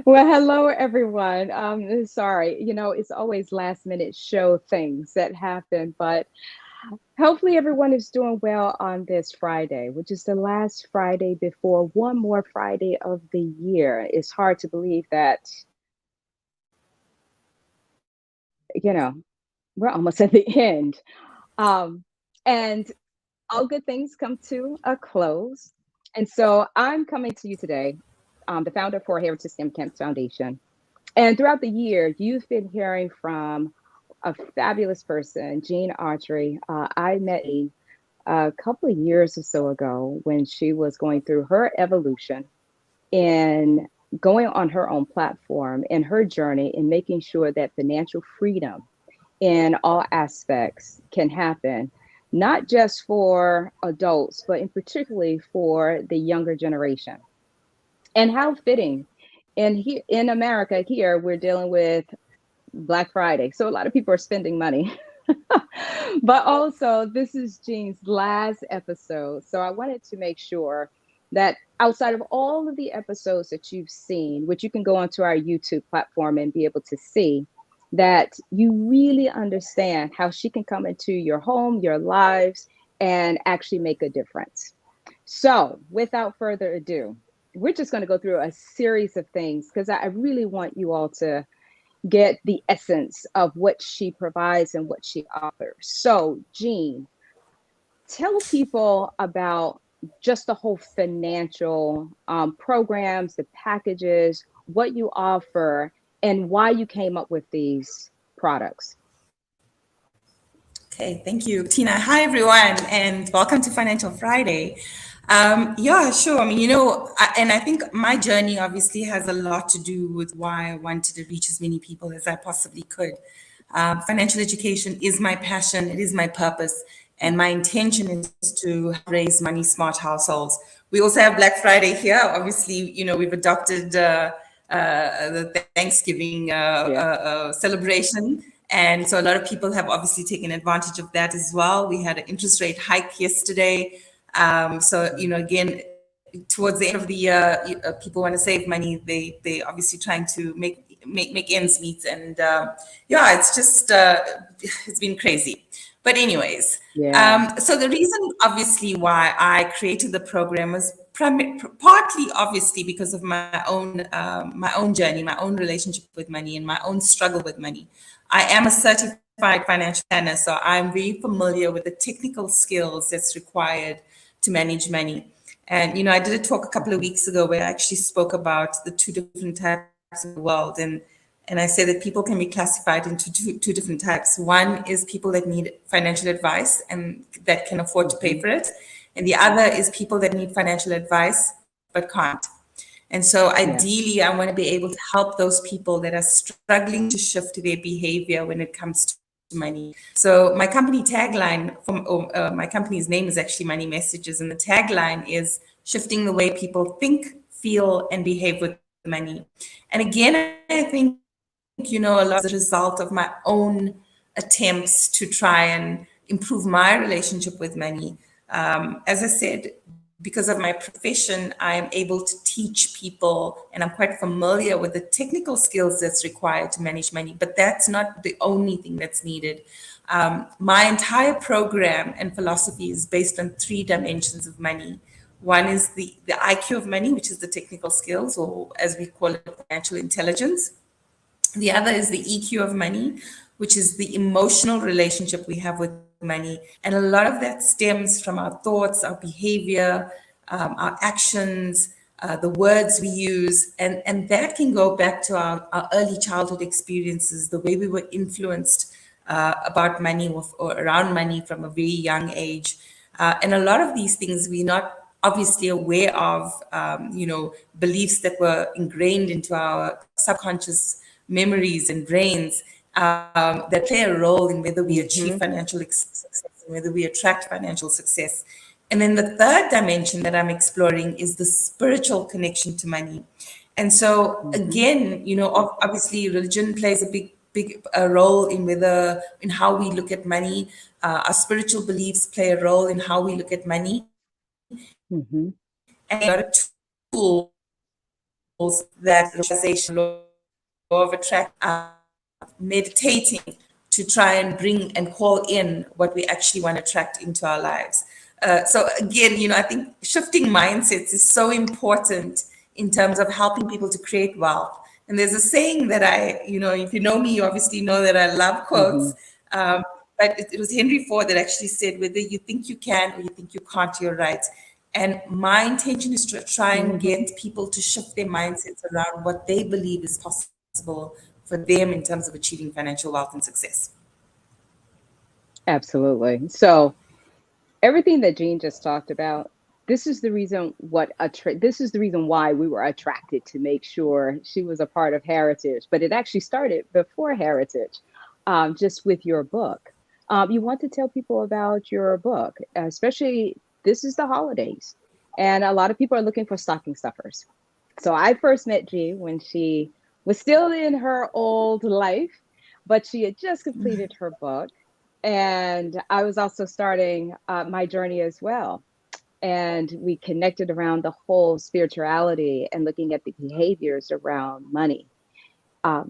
Well, hello everyone. Sorry, it's always last minute show things that happen, but hopefully everyone is doing well on this Friday, which is the last Friday before one more Friday of the year. It's hard to believe that, you know, we're almost at the end. Um, and all good things come to a close. And so I'm coming to you today, the founder for Heritage STEM Camps Foundation. And throughout the year, you've been hearing from a fabulous person, Jean Archery. I met a couple of years or so ago when she was going through her evolution in going on her own platform and her journey in making sure that financial freedom in all aspects can happen, not just for adults, but in particularly for the younger generation. And how fitting. And here in America, here we're dealing with Black Friday. So a lot of people are spending money. But also, this is Jean's last episode. So I wanted to make sure that outside of all of the episodes that you've seen, which you can go onto our YouTube platform and be able to see, that you really understand how she can come into your home, your lives, and actually make a difference. So, without further ado, we're just going to go through a series of things because I really want you all to get the essence of what she provides and what she offers. So, Jean, tell people about just the whole financial programs, the packages, what you offer, and why you came up with these products. Okay, thank you, Tina. Hi, everyone, and welcome to Financial Friday. Yeah, sure. I mean, and I think my journey obviously has a lot to do with why I wanted to reach as many people as I possibly could. Financial education is my passion, it is my purpose, and my intention is to raise money smart households. We also have Black Friday here. Obviously, we've adopted the Thanksgiving Yeah. celebration. And so a lot of people have obviously taken advantage of that as well. We had an interest rate hike yesterday. Again, towards the end of the year, people want to save money. They obviously trying to make ends meet, and yeah, it's just it's been crazy. But anyways, Yeah. so the reason obviously why I created the program was partly obviously because of my own journey, my own relationship with money, and my own struggle with money. I am a certified financial planner, so I'm very familiar with the technical skills that's required to manage money. And I did a talk a couple of weeks ago where I actually spoke about the two different types of the world, and I said that people can be classified into two different types. One is people that need financial advice and that can afford to pay Mhm. for it, and the other is people that need financial advice but can't. And so Yeah. ideally, I want to be able to help those people that are struggling to shift their behavior when it comes to money. So my company tagline my company's name is actually Money Messages, and the tagline is shifting the way people think, feel, and behave with money. And again, I think, a lot of this is a result of my own attempts to try and improve my relationship with money. As I said, because of my profession, I am able to teach people, and I'm quite familiar with the technical skills that's required to manage money, but that's not the only thing that's needed. My entire program and philosophy is based on three dimensions of money. One is the IQ of money, which is the technical skills, or as we call it, financial intelligence. The other is the EQ of money, which is the emotional relationship we have with money. And a lot of that stems from our thoughts, our behavior, our actions, the words we use. And that can go back to our early childhood experiences, the way we were influenced about money or around money from a very young age. And a lot of these things we're not obviously aware of, beliefs that were ingrained into our subconscious memories and brains that play a role in whether we achieve Hmm. financial success and whether we attract financial success. And then the third dimension that I'm exploring is the spiritual connection to money. And so Hmm. again, obviously religion plays a big role in how we look at money. Our spiritual beliefs play a role in how we look at money, and a lot of tools that realization, law of attraction, meditating to try and bring and call in what we actually want to attract into our lives. So again, I think shifting mindsets is so important in terms of helping people to create wealth. And there's a saying that if you know me, you obviously know that I love Hmm. quotes. Um, but it was Henry Ford that actually said, whether you think you can or you think you can't, you're right. And my intention is to try and Hmm. get people to shift their mindsets around what they believe is possible for them in terms of achieving financial wealth and success. Absolutely. So everything that Jean just talked about, this is the reason why we were attracted to make sure she was a part of Heritage. But it actually started before Heritage, just with your book. You want to tell people about your book, especially this is the holidays, and a lot of people are looking for stocking stuffers. So I first met Jean when she was still in her old life, but she had just completed her book, and I was also starting my journey as well. And we connected around the whole spirituality and looking at the behaviors around money.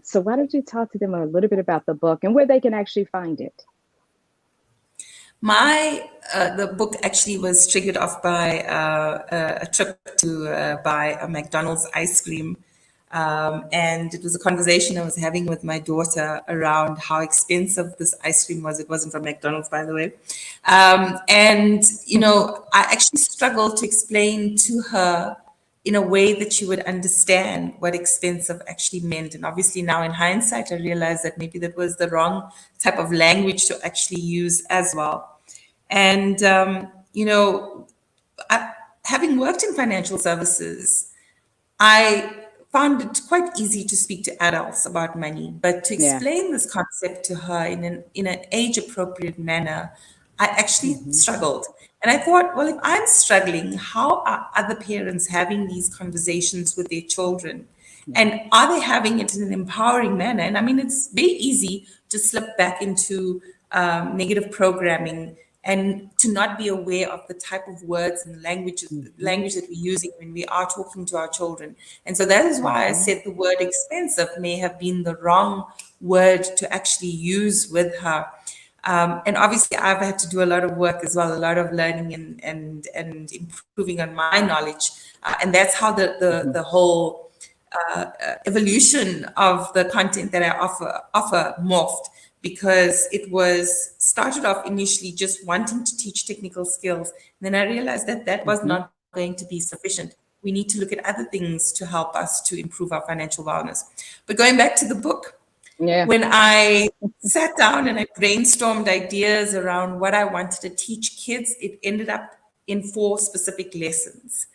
So, why don't you talk to them a little bit about the book and where they can actually find it? My The book actually was triggered off by a trip to buy a McDonald's ice cream, and it was a conversation I was having with my daughter around how expensive this ice cream was. It wasn't from McDonald's, by the way, and I actually struggled to explain to her in a way that she would understand what expensive actually meant. And obviously, now in hindsight, I realize that maybe that was the wrong type of language to actually use as well. And, I, having worked in financial services, I found it quite easy to speak to adults about money, but to Yeah. explain this concept to her in an age appropriate manner, I actually Hmm. struggled. And I thought, well, if I'm struggling, how are other parents having these conversations with their children? Yeah. And are they having it in an empowering manner? And I mean, it's very easy to slip back into negative programming and to not be aware of the type of words and Hmm. language that we're using when we are talking to our children. And so that is why I Hmm. said the word expensive may have been the wrong word to actually use with her. And obviously, I've had to do a lot of work as well, a lot of learning and improving on my knowledge, and that's how the whole evolution of the content that I offer morphed, because it was started off initially just wanting to teach technical skills. And then I realized that that was Hmm. not going to be sufficient. We need to look at other things to help us to improve our financial wellness. But going back to the book, Yeah. when I sat down and I brainstormed ideas around what I wanted to teach kids, it ended up in 4 specific lessons,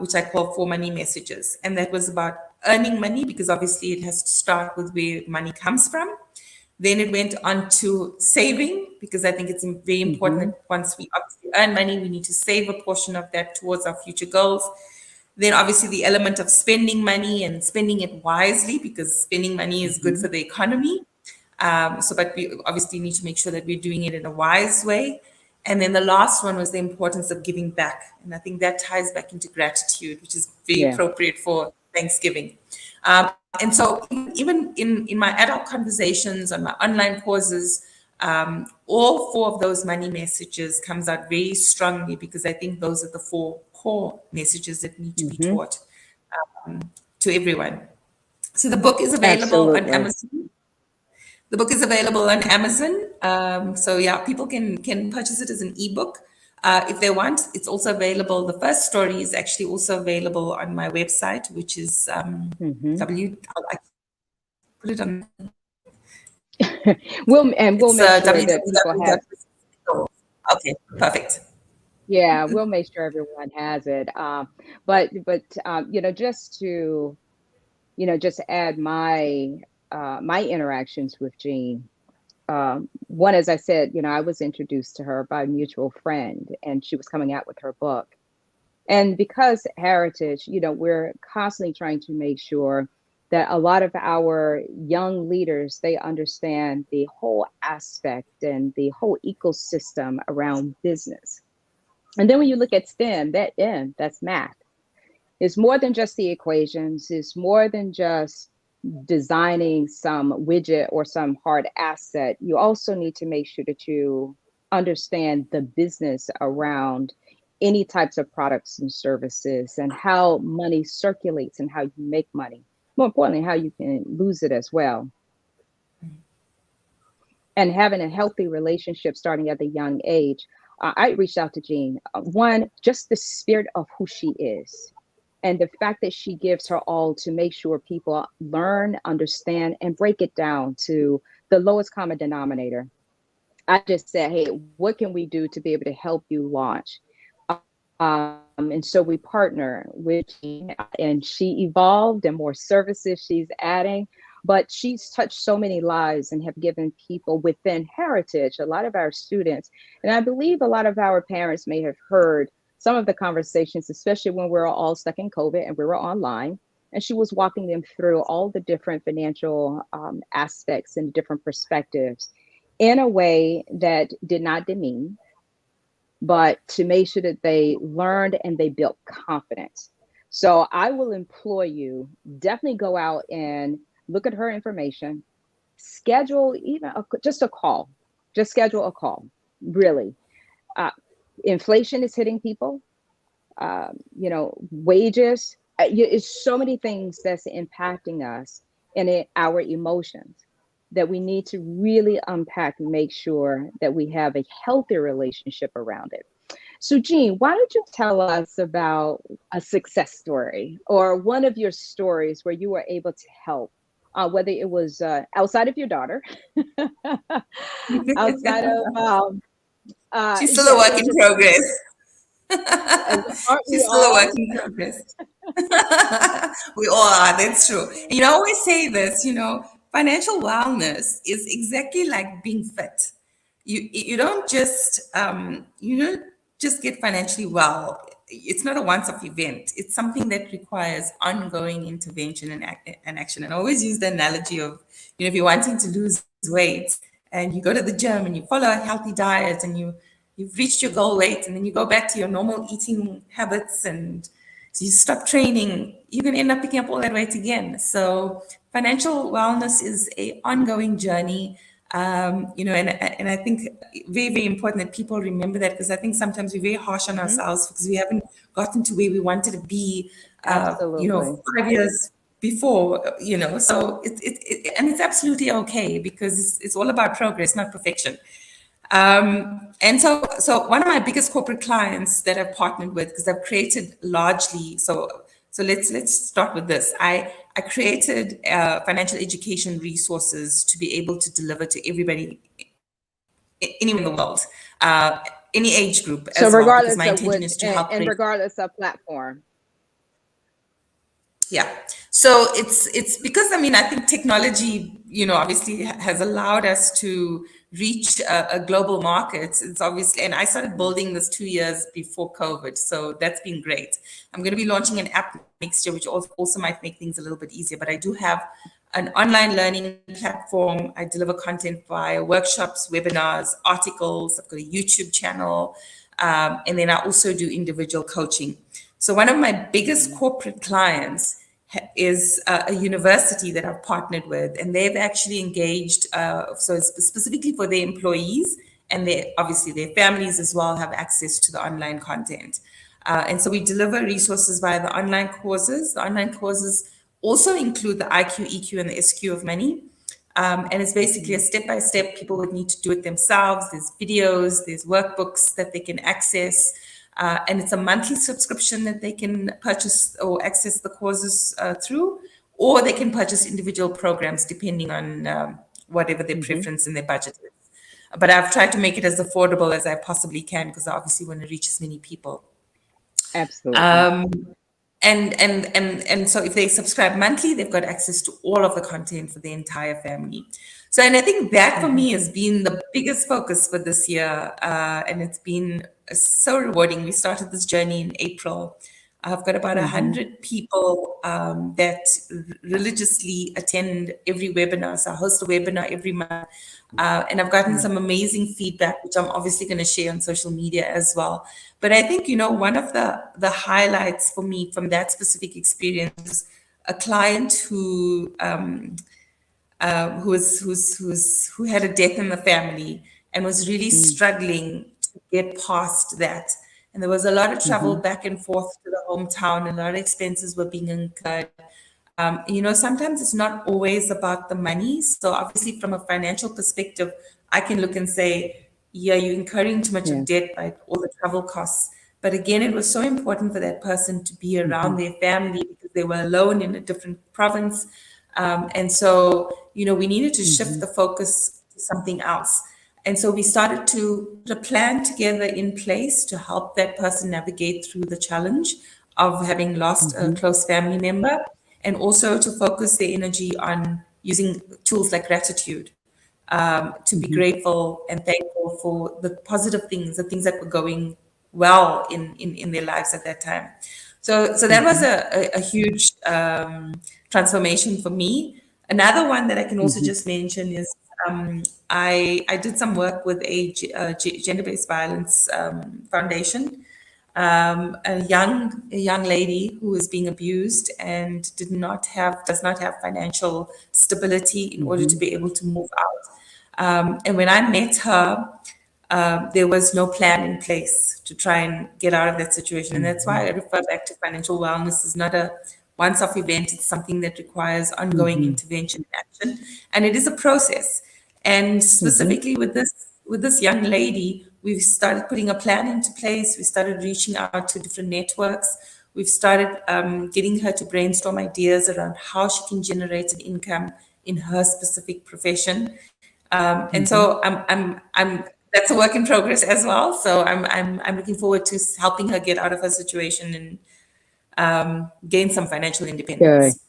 which I call 4 money messages. And that was about earning money, because obviously it has to start with where money comes from. Then it went on to saving, because I think it's very important Hmm. that once we obviously earn money, we need to save a portion of that towards our future goals. Then obviously the element of spending money and spending it wisely, because spending money is good Hmm. for the economy. But we obviously need to make sure that we're doing it in a wise way. And then the last one was the importance of giving back. And I think that ties back into gratitude, which is very Yeah. appropriate for Thanksgiving. And so even in my adult conversations on my online courses, all 4 of those money messages comes out very strongly, because I think those are the 4 core messages that need to be Hmm. taught to everyone. So the book is available on Absolutely. Amazon. The book is available on Amazon. So yeah, people can purchase it as an ebook if they want. It's also available. The first story is actually also available on my website, which is Hmm. I put it on. We'll It's make sure that people have. www. Okay, perfect. Yeah, we'll make sure everyone has it. But just to just add my interactions with Jean. One, as I said, I was introduced to her by a mutual friend, and she was coming out with her book. And because Heritage, we're constantly trying to make sure that a lot of our young leaders they understand the whole aspect and the whole ecosystem around business. And then when you look at STEM, that's math. It's more than just the equations. It's more than just designing some widget or some hard asset. You also need to make sure that you understand the business around any types of products and services and how money circulates and how you make money. More importantly, how you can lose it as well. And having a healthy relationship starting at a young age. I reached out to Jean. One, just the spirit of who she is and the fact that she gives her all to make sure people learn, understand, and break it down to the lowest common denominator. I just said, hey, what can we do to be able to help you launch? And so we partner with Jean, and she evolved and more services she's adding. But she's touched so many lives and have given people within Heritage, a lot of our students, and I believe a lot of our parents may have heard some of the conversations, especially when we were all stuck in COVID and we were online. And she was walking them through all the different financial aspects and different perspectives in a way that did not demean, but to make sure that they learned and they built confidence. So I will employ you, definitely go out and look at her information, schedule even just a call, just schedule a call, really. Uh, Inflation is hitting people, wages. It's so many things that's impacting us and our emotions that we need to really unpack and make sure that we have a healthy relationship around it. So, Jean, why don't you tell us about a success story or one of your stories where you were able to help, whether it was outside of your daughter, outside of, She's still a yeah, work in just progress. aren't we She's still a all? work in progress. We all are, that's true. And I always say this, financial wellness is exactly like being fit. You don't just get financially well. It's not a once-off event. It's something that requires ongoing intervention and action. And I always use the analogy of, if you're wanting to lose weight and you go to the gym and you follow a healthy diet and you've reached your goal weight and then you go back to your normal eating habits and so you stop training, you're going to end up picking up all that weight again. So financial wellness is a ongoing journey. And I think very, very important that people remember that because I think sometimes we're very harsh on Mhm. ourselves because we haven't gotten to where we wanted to be, Absolutely. 5 years before, so and it's absolutely okay because it's all about progress, not perfection. And so one of my biggest corporate clients that I've partnered with, because I've created largely, so let's start with this. I created financial education resources to be able to deliver to everybody anywhere in the world, any age group So as well, because regardless my of intention what, is to help and bring. regardless of platform. Yeah. So it's because I think technology, obviously has allowed us to reach a global market. It's obviously, and I started building this 2 years before COVID, so that's been great. I'm going to be launching an app next year, which also might make things a little bit easier. But I do have an online learning platform. I deliver content via workshops, webinars, articles. I've got a YouTube channel, and then I also do individual coaching. So one of my biggest corporate clients is a university that I've partnered with, and they've actually engaged. So it's specifically for their employees, and obviously their families as well have access to the online content. And so we deliver resources via the online courses. The online courses also include the IQ, EQ, and the SQ of money. And it's basically a step-by-step. People would need to do it themselves. There's videos, there's workbooks that they can access. And it's a monthly subscription that they can purchase or access the courses through, or they can purchase individual programs depending on whatever their Mhm. preference and their budget is. But I've tried to make it as affordable as I possibly can because I obviously want to reach as many people. Absolutely. Um, and so if they subscribe monthly, they've got access to all of the content for the entire family. So, and I think that for me has been the biggest focus for this year, and it's been so rewarding. We started this journey in April. I've got about Mm-hmm. 100 people that religiously attend every webinar. So I host a webinar every month. And I've gotten some amazing feedback, which I'm obviously going to share on social media as well. But I think, one of the highlights for me from that specific experience is a client who had a death in the family and was really struggling to get past that. And there was a lot of travel Mm-hmm. back and forth to the hometown, and a lot of expenses were being incurred. Sometimes it's not always about the money. So obviously, from a financial perspective, I can look and say, yeah, you're incurring too much of Yes. debt by all the travel costs. But again, it was so important for that person to be Mm-hmm. around their family because they were alone in a different province. And so, we needed to shift Mm-hmm. the focus to something else. And so we started to put a plan together in place to help that person navigate through the challenge of having lost a Mm-hmm. close family member, and also to focus their energy on using tools like gratitude, to be Mm-hmm. grateful and thankful for the positive things, the things that were going well in their lives at that time. So that was Mm-hmm. a huge transformation for me. Another one that I can also Mm-hmm. just mention is I did some work with gender-based violence foundation, a young lady who was being abused and does not have financial stability in order to Mm-hmm. be able to move out. And when I met her, there was no plan in place to try and get out of that situation. And that's Mm-hmm. why I refer back to financial wellness is not a once-off event. It's something that requires ongoing Mm-hmm. intervention and action, and it is a process. And Mm-hmm. specifically with this young lady, we've started putting a plan into place. We started reaching out to different networks. We've started getting her to brainstorm ideas around how she can generate an income in her specific profession. And Mm-hmm. so I'm that's a work in progress as well. So I'm looking forward to helping her get out of her situation and gain some financial Good. independence.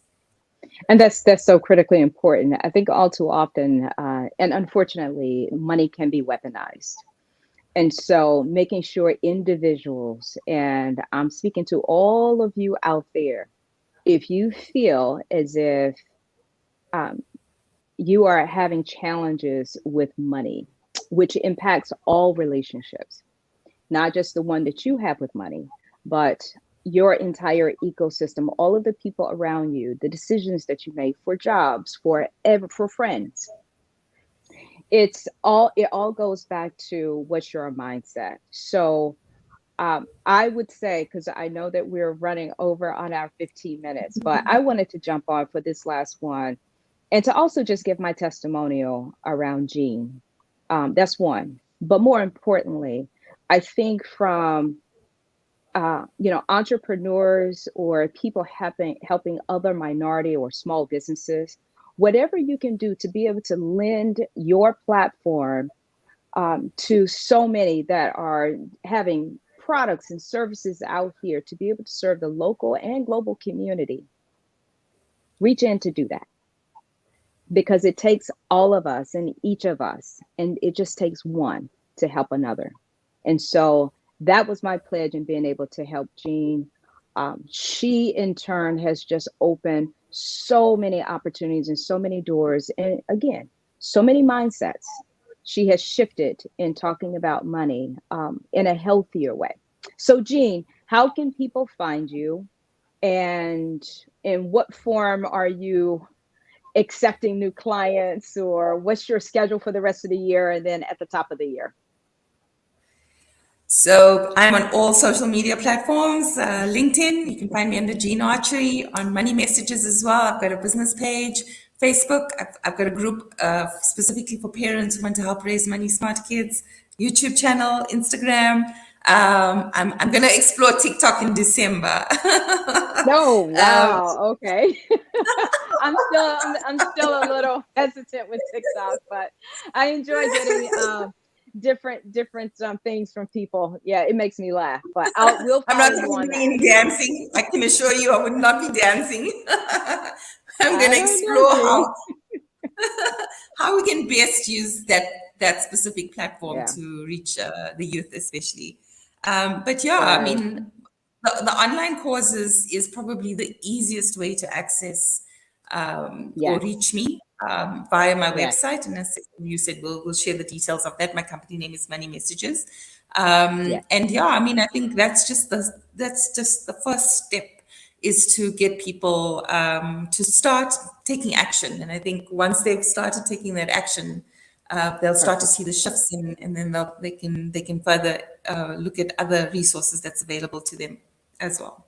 And that's so critically important. I think all too often, and unfortunately, money can be weaponized. And so making sure individuals, and I'm speaking to all of you out there, if you feel as if um, you are having challenges with money, which impacts all relationships, not just the one that you have with money, but your entire ecosystem, all of the people around you, the decisions that you make for jobs, for friends. It all goes back to what's your mindset. So I would say, because I know that we're running over on our 15 minutes, but I wanted to jump on for this last one and to also just give my testimonial around Gene. That's one. But more importantly, I think from entrepreneurs or people helping other minority or small businesses, whatever you can do to be able to lend your platform to so many that are having products and services out here to be able to serve the local and global community, reach in to do that, because it takes all of us and each of us, and it just takes one to help another. And so that was my pledge in being able to help Jean. She, in turn, has just opened so many opportunities and so many doors. And again, so many mindsets. She has shifted in talking about money in a healthier way. So, Jean, how can people find you? And in what form are you accepting new clients, or what's your schedule for the rest of the year and then at the top of the year? So I'm on all social media platforms. LinkedIn, you can find me under Gene Archery. On Money Messages as well, I've got a business page. Facebook, I've got a group specifically for parents who want to help raise money smart kids. YouTube channel, Instagram. I'm going to explore TikTok in December. No, um, wow, okay. I'm still a little hesitant with TikTok, but I enjoy getting different things from people. Yeah, it makes me laugh. But we'll I'm not follow you going to on be that. any dancing. I can assure you I would not be dancing. I'm going I to don't know, explore Jean. how we can best use that specific platform Yeah, to reach the youth, especially. But yeah, I good. mean, the online courses is probably the easiest way to access or Yes, reach me via my yes, website. And as you said, we'll share the details of that. My company name is Money Messages. yes, And yeah, I mean, I think that's just the first step is to get people to start taking action. And I think once they've started taking that action, they'll start to perfect. see the shifts and then they can further look at other resources that's available to them as well.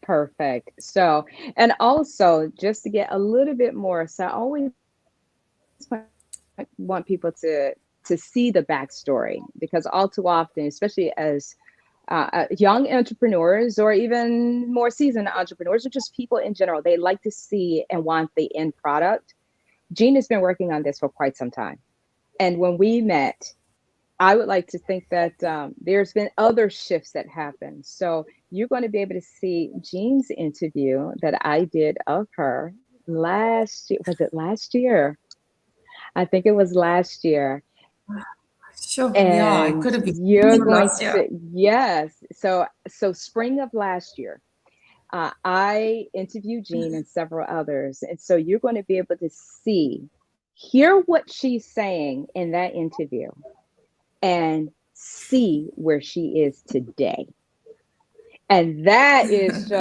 Perfect. So, and also just to get a little bit more, so I always want people to see the backstory because all too often, especially as young entrepreneurs or even more seasoned entrepreneurs or just people in general, they like to see and want the end product. Jean has been working on this for quite some time. And when we met, I would like to think that there's been other shifts that happen. So you're going to be able to see Jean's interview that I did of her last year. Was it last year? I think it was last year. Sure. Yeah, it And could have been you're going last year. to, yes. So spring of last year, I interviewed Jean and several others. And so you're going to be able to hear what she's saying in that interview and see where she is today. And that is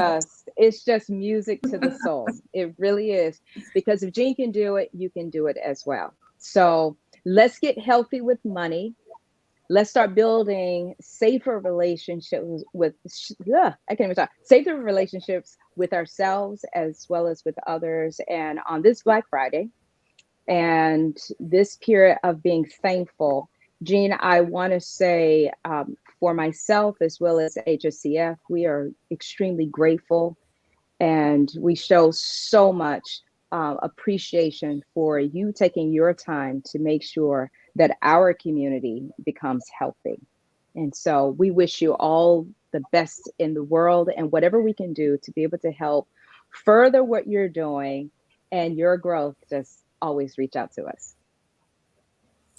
it's just music to the soul. It really is. Because if Jean can do it, you can do it as well. So let's get healthy with money. Let's start building safer relationships with I can't even talk. Safer relationships with ourselves as well as with others. And on this Black Friday, and this period of being thankful. Jean, I want to say for myself as well as HSCF, we are extremely grateful and we show so much appreciation for you taking your time to make sure that our community becomes healthy. And so we wish you all the best in the world and whatever we can do to be able to help further what you're doing and your growth, just always reach out to us.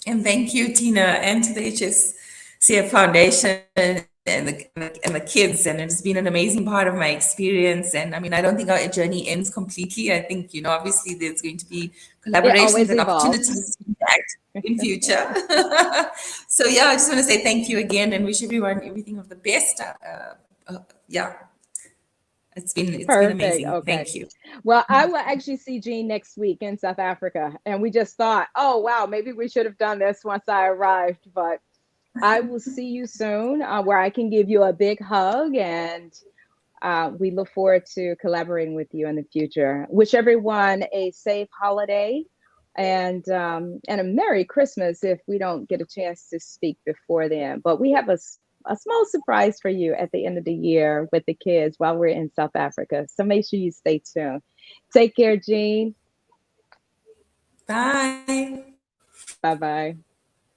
And thank you, Tina, and to the HSCF Foundation and the kids. And it's been an amazing part of my experience. And I mean, I don't think our journey ends completely. I think, obviously there's going to be It collaborations always and evolves. opportunities to interact in future. So yeah, I just want to say thank you again and wish everyone everything of the best. Yeah, it's been Perfect. amazing. Okay. Thank you. Well, I will actually see Jean next week in South Africa. And we just thought, oh, wow, maybe we should have done this once I arrived. But I will see you soon where I can give you a big hug. And we look forward to collaborating with you in the future. Wish everyone a safe holiday and a Merry Christmas if we don't get a chance to speak before then. But we have a small surprise for you at the end of the year with the kids while we're in South Africa. So make sure you stay tuned. Take care, Jean. Bye. Bye bye.